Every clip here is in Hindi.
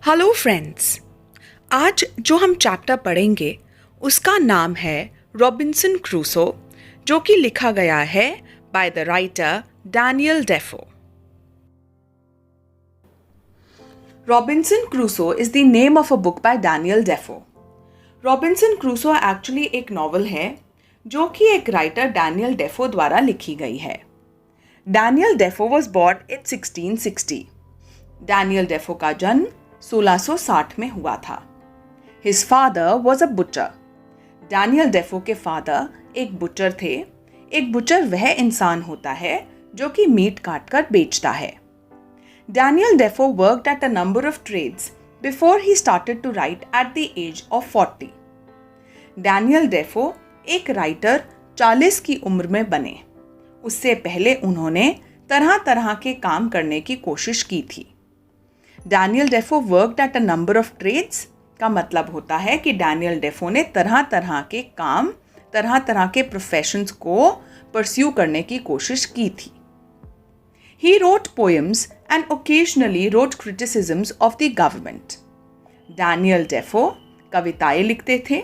Hello friends. आज जो हम चैप्टर पढ़ेंगे उसका नाम है रॉबिन्सन क्रूसो, जो कि लिखा गया है by the writer Daniel Dafoe. Robinson Crusoe is the name of a book by Daniel Dafoe. Robinson Crusoe actually एक नॉवल है जो कि एक राइटर डैनियल डेफो द्वारा लिखी गई है। Daniel Dafoe was born in 1660। Daniel Dafoe का जन्म 1660 में हुआ था। His father was a butcher. Daniel Dafoe के फादर एक बुचर थे। एक बुचर वह इंसान होता है जो कि मीट काट कर बेचता है। Daniel Defoe worked at a number of trades before he started to write at the age of 40। Daniel Defoe एक राइटर 40 की उम्र में बने। उससे पहले उन्होंने तरह तरह के काम करने की कोशिश की थी। Daniel Defoe worked at a number of trades का मतलब होता है कि डैनियल डेफो ने तरह तरह के काम, तरह तरह के प्रोफेशंस को परस्यू करने की कोशिश की थी। He wrote poems and occasionally wrote criticisms of the government. Daniel Defoe कविताएं लिखते थे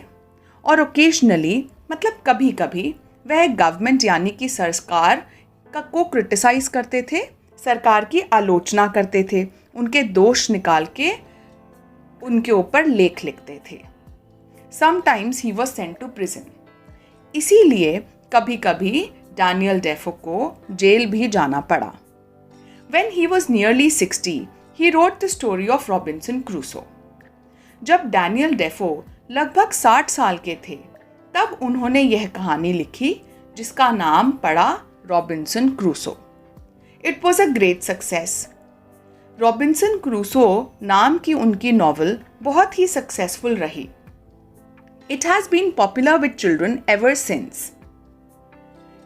और ओकेजनली मतलब कभी कभी वह गवर्नमेंट यानी कि सरकार को क्रिटिसाइज करते थे, सरकार की आलोचना करते थे, उनके दोष निकाल के उनके ऊपर लेख लिखते थे। Sometimes he was sent to prison. इसीलिए कभी कभी डैनियल डेफो को जेल भी जाना पड़ा। When he was nearly 60, he wrote the story of Robinson Crusoe. जब डैनियल डेफो लगभग 60 साल के थे तब उन्होंने यह कहानी लिखी जिसका नाम पड़ा Robinson Crusoe. It was a great success. Robinson Crusoe नाम की उनकी नॉवल बहुत ही सक्सेसफुल रही। It has been popular with children ever since.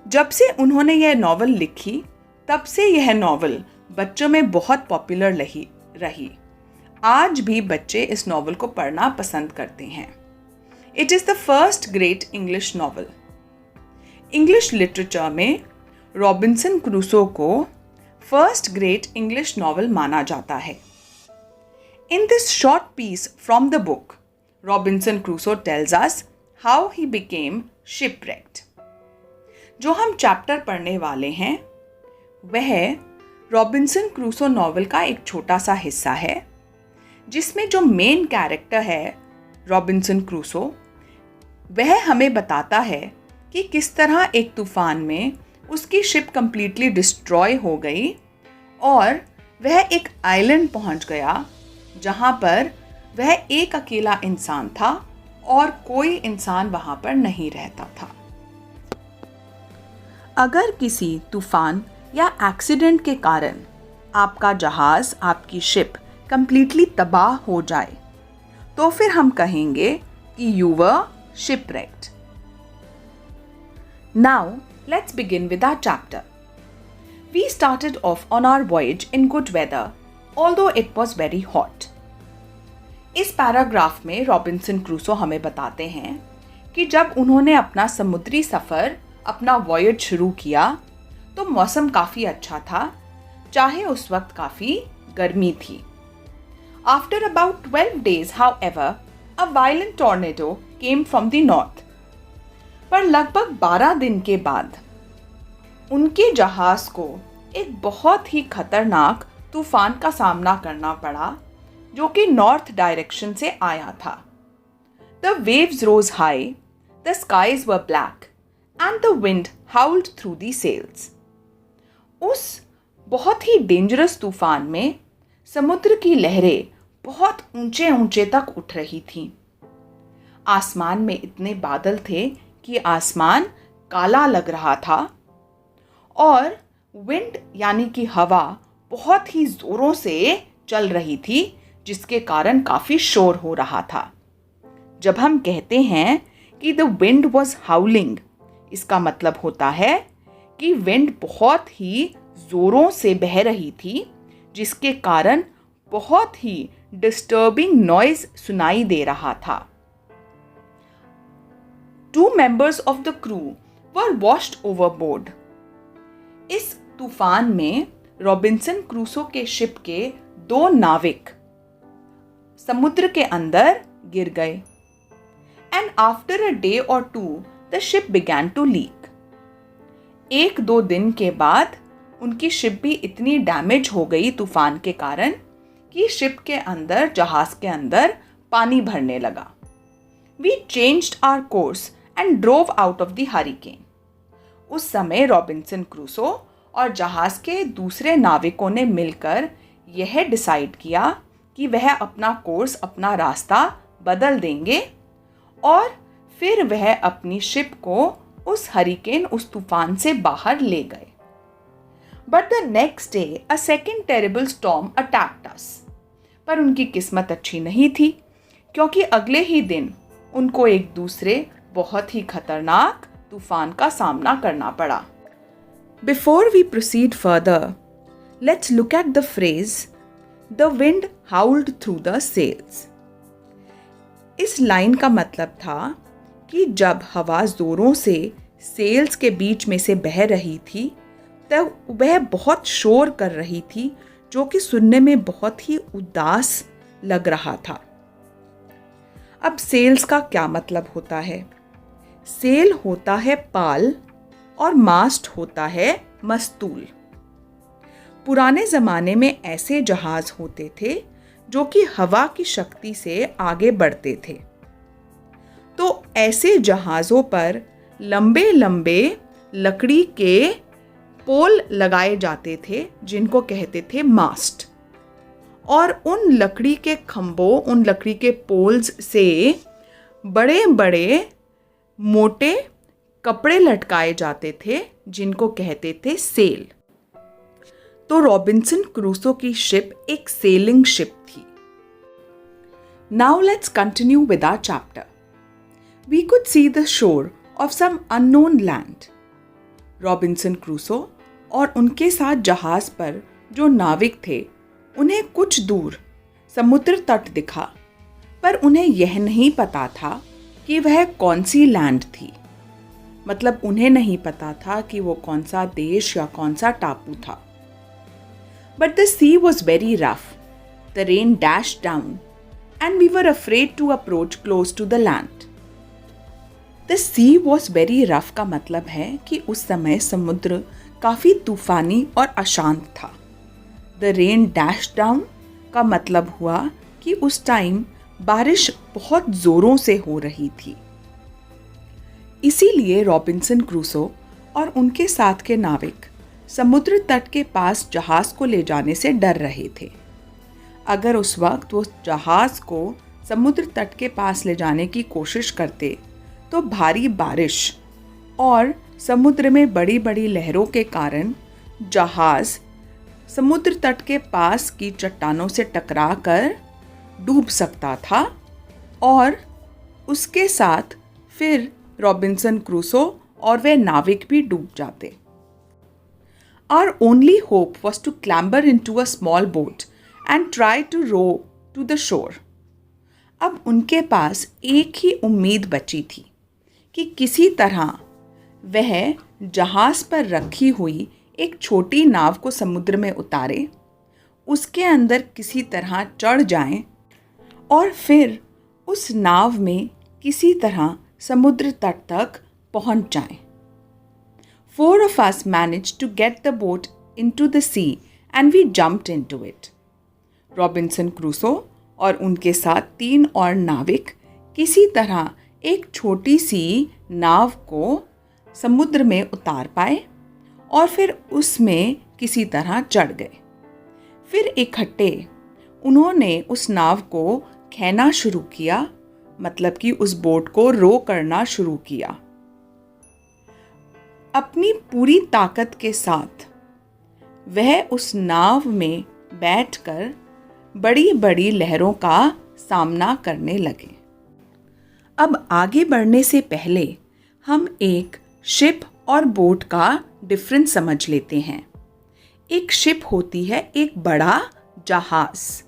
जब से उन्होंने यह नॉवल लिखी तब से यह नॉवल बच्चों में बहुत पॉपुलर रही। आज भी बच्चे इस नॉवल को पढ़ना पसंद करते हैं। It is the first great English novel. English literature में रॉबिन्सन क्रूसो को फर्स्ट ग्रेट इंग्लिश नॉवल माना जाता है। In this short piece from the book, Robinson Crusoe tells us how he became shipwrecked. जो हम चैप्टर पढ़ने वाले हैं वह रॉबिन्सन क्रूसो नॉवल का एक छोटा सा हिस्सा है, जिसमें जो मेन कैरेक्टर है रॉबिन्सन क्रूसो, वह हमें बताता है कि किस तरह एक तूफान में उसकी शिप कंप्लीटली डिस्ट्रॉय हो गई और वह एक आइलैंड पहुंच गया जहां पर वह एक अकेला इंसान था और कोई इंसान वहां पर नहीं रहता था। अगर किसी तूफान या एक्सीडेंट के कारण आपका जहाज, आपकी शिप कंप्लीटली तबाह हो जाए तो फिर हम कहेंगे कि you were shipwrecked. Now, let's begin with our chapter. We started off on our voyage in good weather, although it was very hot. इस पैराग्राफ में रॉबिन्सन क्रूसो हमें बताते हैं कि जब उन्होंने अपना समुद्री सफ़र, अपना वॉयज शुरू किया तो मौसम काफ़ी अच्छा था, चाहे उस वक्त काफ़ी गर्मी थी। After about 12 days, however, a violent tornado came from the north. पर लगभग 12 दिन के बाद उनके जहाज को एक बहुत ही खतरनाक तूफान का सामना करना पड़ा जो कि नॉर्थ डायरेक्शन से आया था। The waves rose high, the skies were black and the wind howled through the sails. उस बहुत ही डेंजरस तूफान में समुद्र की लहरें बहुत ऊंचे ऊंचे तक उठ रही थीं। आसमान में इतने बादल थे कि आसमान काला लग रहा था और विंड यानी कि हवा बहुत ही ज़ोरों से चल रही थी, जिसके कारण काफ़ी शोर हो रहा था। जब हम कहते हैं कि द विंड वॉज हाउलिंग, इसका मतलब होता है कि विंड बहुत ही ज़ोरों से बह रही थी, जिसके कारण बहुत ही डिस्टर्बिंग नॉइज़ सुनाई दे रहा था। 2 members of the crew were washed overboard. इस तूफान में रॉबिन्सन क्रूसो के शिप के 2 नाविक समुद्र के अंदर गिर गए। And after a day or two the ship began to leak. 1-2 दिन के बाद उनकी शिप भी इतनी डैमेज हो गई तूफान के कारण कि शिप के अंदर, जहाज के अंदर पानी भरने लगा। We changed our course and drove out of the hurricane. उस समय रॉबिन्सन क्रूसो और जहाज के दूसरे नाविकों ने मिलकर यह डिसाइड किया कि वह अपना कोर्स, अपना रास्ता बदल देंगे और फिर वह अपनी शिप को उस हरिकेन, उस तूफान से बाहर ले गए। But the next day a second terrible storm attacked us. पर उनकी किस्मत अच्छी नहीं थी, क्योंकि अगले ही दिन उनको एक दूसरे बहुत ही खतरनाक तूफान का सामना करना पड़ा। Before we proceed further, let's look at the phrase the wind howled through the sails. इस लाइन का मतलब था कि जब हवा जोरों से सेल्स के बीच में से बह रही थी तब वह बहुत शोर कर रही थी, जो कि सुनने में बहुत ही उदास लग रहा था। अब सेल्स का क्या मतलब होता है? सेल होता है पाल और मास्ट होता है मस्तूल। पुराने ज़माने में ऐसे जहाज होते थे जो कि हवा की शक्ति से आगे बढ़ते थे। तो ऐसे जहाज़ों पर लंबे लंबे लकड़ी के पोल लगाए जाते थे, जिनको कहते थे मास्ट। और उन लकड़ी के खंभों, उन लकड़ी के पोल्स से बड़े बड़े मोटे कपड़े लटकाए जाते थे, जिनको कहते थे सेल। तो रॉबिन्सन क्रूसो की शिप एक सेलिंग शिप थी। Now let's continue with our chapter. We could see the shore of some unknown land. Robinson Crusoe और उनके साथ जहाज पर जो नाविक थे, उन्हें कुछ दूर समुद्र तट दिखा, पर उन्हें यह नहीं पता था कि वह कौन सी लैंड थी। मतलब उन्हें नहीं पता था कि वो कौन सा देश या कौन सा टापू था। But the sea was very rough, the rain dashed down and we were afraid to approach close to the land. The sea was very rough का मतलब है कि उस समय समुद्र काफ़ी तूफानी और अशांत था। द रेन डैश्ड डाउन का मतलब हुआ कि उस टाइम बारिश बहुत ज़ोरों से हो रही थी। इसीलिए रॉबिन्सन क्रूसो और उनके साथ के नाविक समुद्र तट के पास जहाज़ को ले जाने से डर रहे थे। अगर उस वक्त वो जहाज़ को समुद्र तट के पास ले जाने की कोशिश करते तो भारी बारिश और समुद्र में बड़ी बड़ी लहरों के कारण जहाज़ समुद्र तट के पास की चट्टानों से टकरा कर डूब सकता था और उसके साथ फिर रॉबिन्सन क्रूसो और वे नाविक भी डूब जाते। Our only hope was to clamber into a small boat and try to row to the shore. अब उनके पास एक ही उम्मीद बची थी कि किसी तरह वह जहाज़ पर रखी हुई एक छोटी नाव को समुद्र में उतारे, उसके अंदर किसी तरह चढ़ जाएं और फिर उस नाव में किसी तरह समुद्र तट तक पहुंच जाएं। 4 of us managed to get the boat into the sea and we jumped into it. Robinson Crusoe और उनके साथ 3 और नाविक किसी तरह एक छोटी सी नाव को समुद्र में उतार पाए और फिर उसमें किसी तरह चढ़ गए। फिर इकट्ठे उन्होंने उस नाव को खींचना शुरू किया, मतलब कि उस बोट को रो करना शुरू किया। अपनी पूरी ताकत के साथ वह उस नाव में बैठकर बड़ी बड़ी लहरों का सामना करने लगे। अब आगे बढ़ने से पहले हम एक शिप और बोट का डिफरेंस समझ लेते हैं। एक शिप होती है एक बड़ा जहाज़।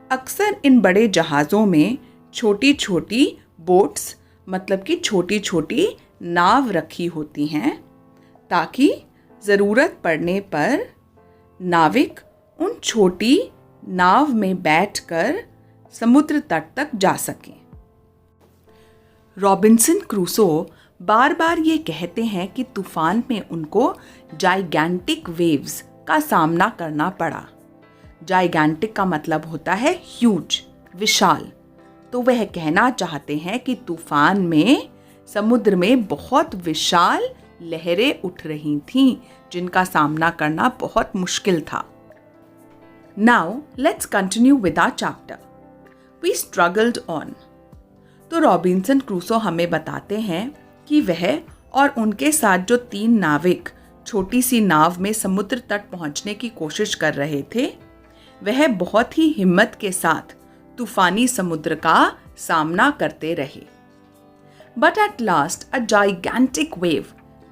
अक्सर इन बड़े जहाज़ों में छोटी छोटी बोट्स, मतलब कि छोटी छोटी नाव रखी होती हैं, ताकि ज़रूरत पड़ने पर नाविक उन छोटी नाव में बैठकर समुद्र तट तक जा सकें। रॉबिन्सन क्रूसो बार बार ये कहते हैं कि तूफान में उनको जाइगैंटिक वेव्स का सामना करना पड़ा। जाइगैंटिक का मतलब होता है ह्यूज, विशाल। तो वह कहना चाहते हैं कि तूफान में समुद्र में बहुत विशाल लहरें उठ रही थीं, जिनका सामना करना बहुत मुश्किल था। Now let's continue with our chapter. We struggled on. तो रॉबिन्सन क्रूसो हमें बताते हैं कि वह और उनके साथ जो 3 नाविक छोटी सी नाव में समुद्र तट पहुंचने की कोशिश कर रहे थे, वह बहुत ही हिम्मत के साथ तूफानी समुद्र का सामना करते रहे। But at last a gigantic wave,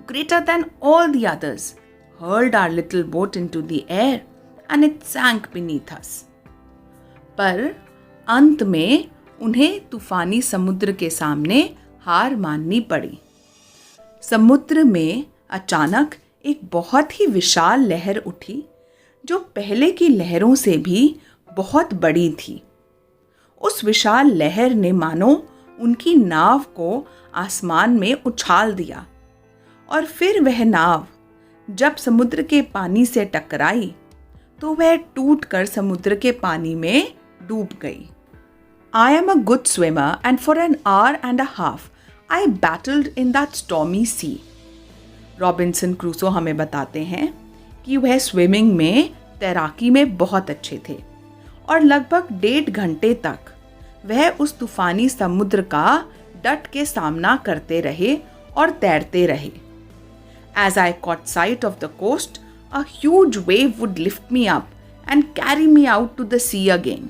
greater than all the others, hurled our little boat into the air and it sank beneath us. पर अंत में उन्हें तूफानी समुद्र के सामने हार माननी पड़ी। समुद्र में अचानक एक बहुत ही विशाल लहर उठी, जो पहले की लहरों से भी बहुत बड़ी थी। उस विशाल लहर ने मानो उनकी नाव को आसमान में उछाल दिया और फिर वह नाव जब समुद्र के पानी से टकराई तो वह टूटकर समुद्र के पानी में डूब गई। I am a good swimmer and for an hour and a half I battled in that stormy sea. Robinson Crusoe हमें बताते हैं कि वह स्विमिंग में, तैराकी में बहुत अच्छे थे और लगभग 1.5 घंटे तक वह उस तूफानी समुद्र का डट के सामना करते रहे और तैरते रहे। As I caught sight of the coast, a huge wave would lift me up and carry me out to the sea again.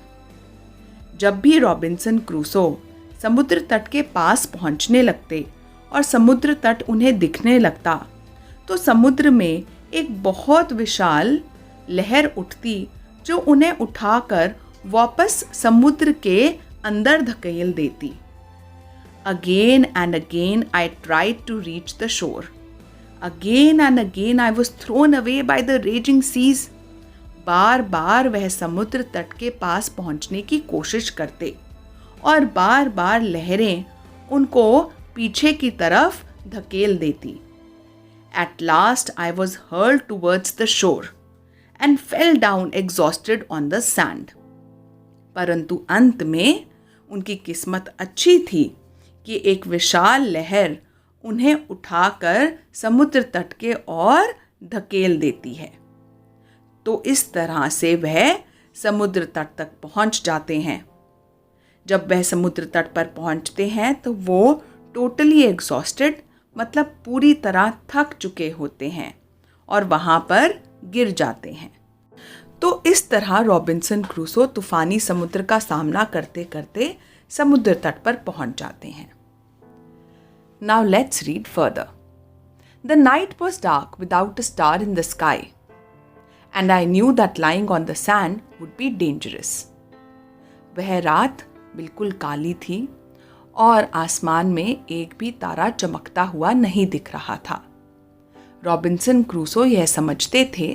जब भी रॉबिन्सन क्रूसो समुद्र तट के पास पहुंचने लगते और समुद्र तट उन्हें दिखने लगता, तो समुद्र में एक बहुत विशाल लहर उठती जो उन्हें उठाकर वापस समुद्र के अंदर धकेल देती। Again and again I tried to reach the shore. Again and again I was thrown away by the raging seas. बार बार वह समुद्र तट के पास पहुंचने की कोशिश करते और बार बार लहरें उनको पीछे की तरफ धकेल देती। At last I was hurled towards the shore and fell down exhausted on the sand. परंतु अंत में उनकी किस्मत अच्छी थी कि एक विशाल लहर उन्हें उठाकर समुद्र तट के ओर धकेल देती है। तो इस तरह से वह समुद्र तट तक पहुंच जाते हैं। जब वह समुद्र तट पर पहुंचते हैं तो वो टोटली एग्जॉस्टेड, मतलब पूरी तरह थक चुके होते हैं और वहाँ पर गिर जाते हैं। तो इस तरह रॉबिन्सन क्रूसो तूफानी समुद्र का सामना करते करते समुद्र तट पर पहुंच जाते हैं। Now let's read further. The night was dark without a star in the sky, and I knew that lying on the sand would be dangerous. वह रात बिल्कुल काली थी और आसमान में एक भी तारा चमकता हुआ नहीं दिख रहा था। रॉबिन्सन क्रूसो यह समझते थे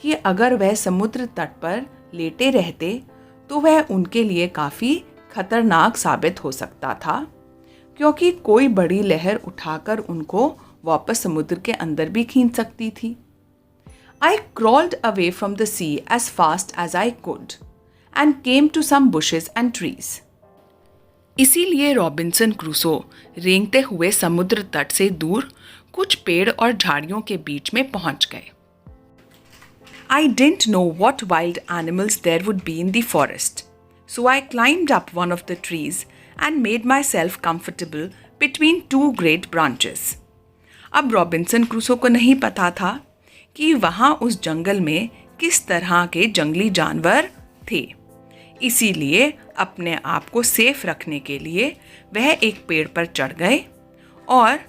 कि अगर वह समुद्र तट पर लेटे रहते तो वह उनके लिए काफ़ी खतरनाक साबित हो सकता था, क्योंकि कोई बड़ी लहर उठाकर उनको वापस समुद्र के अंदर भी खींच सकती थी। I crawled away from the sea as fast as I could and came to some bushes and trees. इसीलिए रॉबिन्सन क्रूसो रेंगते हुए समुद्र तट से दूर कुछ पेड़ और झाड़ियों के बीच में पहुंच गए। I didn't know what wild animals there would be in the forest, so I climbed up one of the trees and made myself comfortable between 2 great branches. अब रॉबिन्सन क्रूसो को नहीं पता था कि वहाँ उस जंगल में किस तरह के जंगली जानवर थे। इसीलिए अपने आप को सेफ रखने के लिए वह एक पेड़ पर चढ़ गए और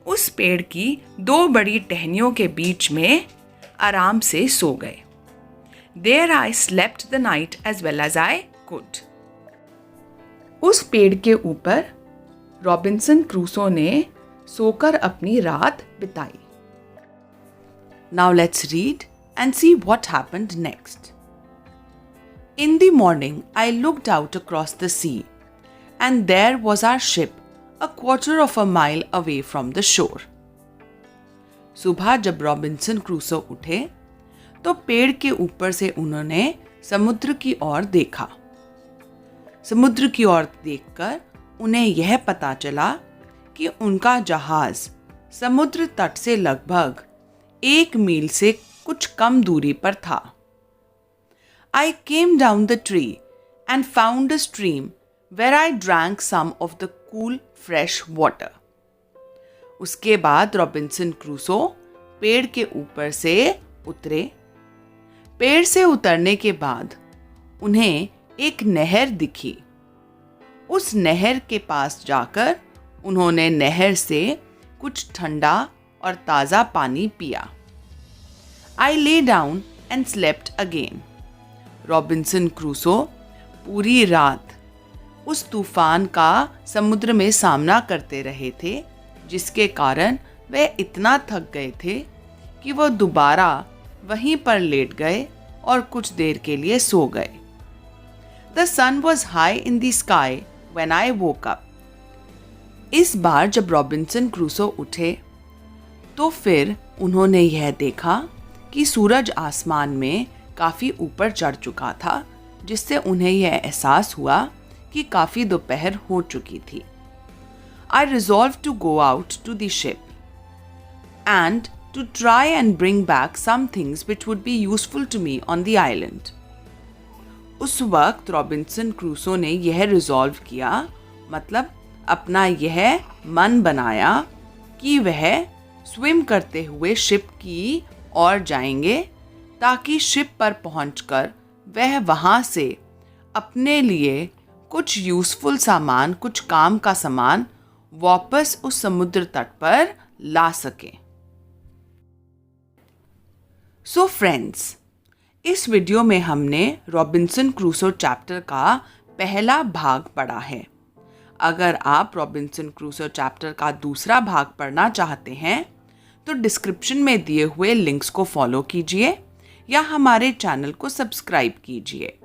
उस पेड़ की 2 बड़ी टहनियों के बीच में आराम से सो गए। There I slept the night as well as I could. उस पेड़ के ऊपर रॉबिन्सन क्रूसो ने सोकर अपनी रात बिताई। Now let's read and see what happened next. In the morning, I looked out across the sea, and there was our ship, a quarter of a mile away from the shore. सुबह जब रॉबिन्सन क्रूसो उठे तो पेड़ के ऊपर से उन्होंने समुद्र की ओर देखा। समुद्र की ओर देखकर उन्हें यह पता चला कि उनका जहाज समुद्र तट से लगभग 1 मील से कुछ कम दूरी पर था। I came down the tree and found a stream where I drank some of the cool fresh water. उसके बाद रॉबिन्सन क्रूसो पेड़ के ऊपर से उतरे। पेड़ से उतरने के बाद उन्हें एक नहर दिखी। उस नहर के पास जाकर उन्होंने नहर से कुछ ठंडा और ताज़ा पानी पिया। I lay down and slept again. Robinson Crusoe पूरी रात उस तूफान का समुद्र में सामना करते रहे थे, जिसके कारण वे इतना थक गए थे कि वो दोबारा वहीं पर लेट गए और कुछ देर के लिए सो गए। The sun was high in the sky when I woke up. इस बार जब रॉबिन्सन क्रूसो उठे तो फिर उन्होंने यह देखा कि सूरज आसमान में काफ़ी ऊपर चढ़ चुका था, जिससे उन्हें यह एहसास हुआ कि काफ़ी दोपहर हो चुकी थी। I resolved to go out to the ship and to try and bring back some things which would be useful to me on the island. उस वक्त रॉबिन्सन क्रूसो ने यह रिजॉल्व किया, मतलब अपना यह मन बनाया कि वह स्विम करते हुए शिप की ओर जाएंगे, ताकि शिप पर पहुंचकर वह वहां से अपने लिए कुछ यूज़फुल सामान, कुछ काम का सामान वापस उस समुद्र तट पर ला सके। सो फ्रेंड्स, इस वीडियो में हमने रॉबिन्सन क्रूसो चैप्टर का पहला भाग पढ़ा है। अगर आप रॉबिन्सन क्रूसो चैप्टर का दूसरा भाग पढ़ना चाहते हैं तो डिस्क्रिप्शन में दिए हुए लिंक्स को फॉलो कीजिए या हमारे चैनल को सब्सक्राइब कीजिए।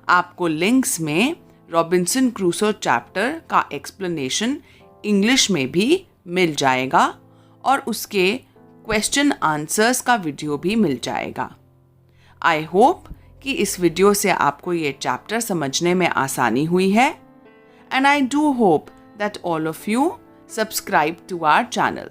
आपको लिंक्स में रॉबिन्सन क्रूसो चैप्टर का एक्सप्लेनेशन इंग्लिश में भी मिल जाएगा और उसके क्वेश्चन आंसर्स का वीडियो भी मिल जाएगा। आई होप कि इस वीडियो से आपको ये चैप्टर समझने में आसानी हुई है, and I do hope that all of you subscribe to our channel.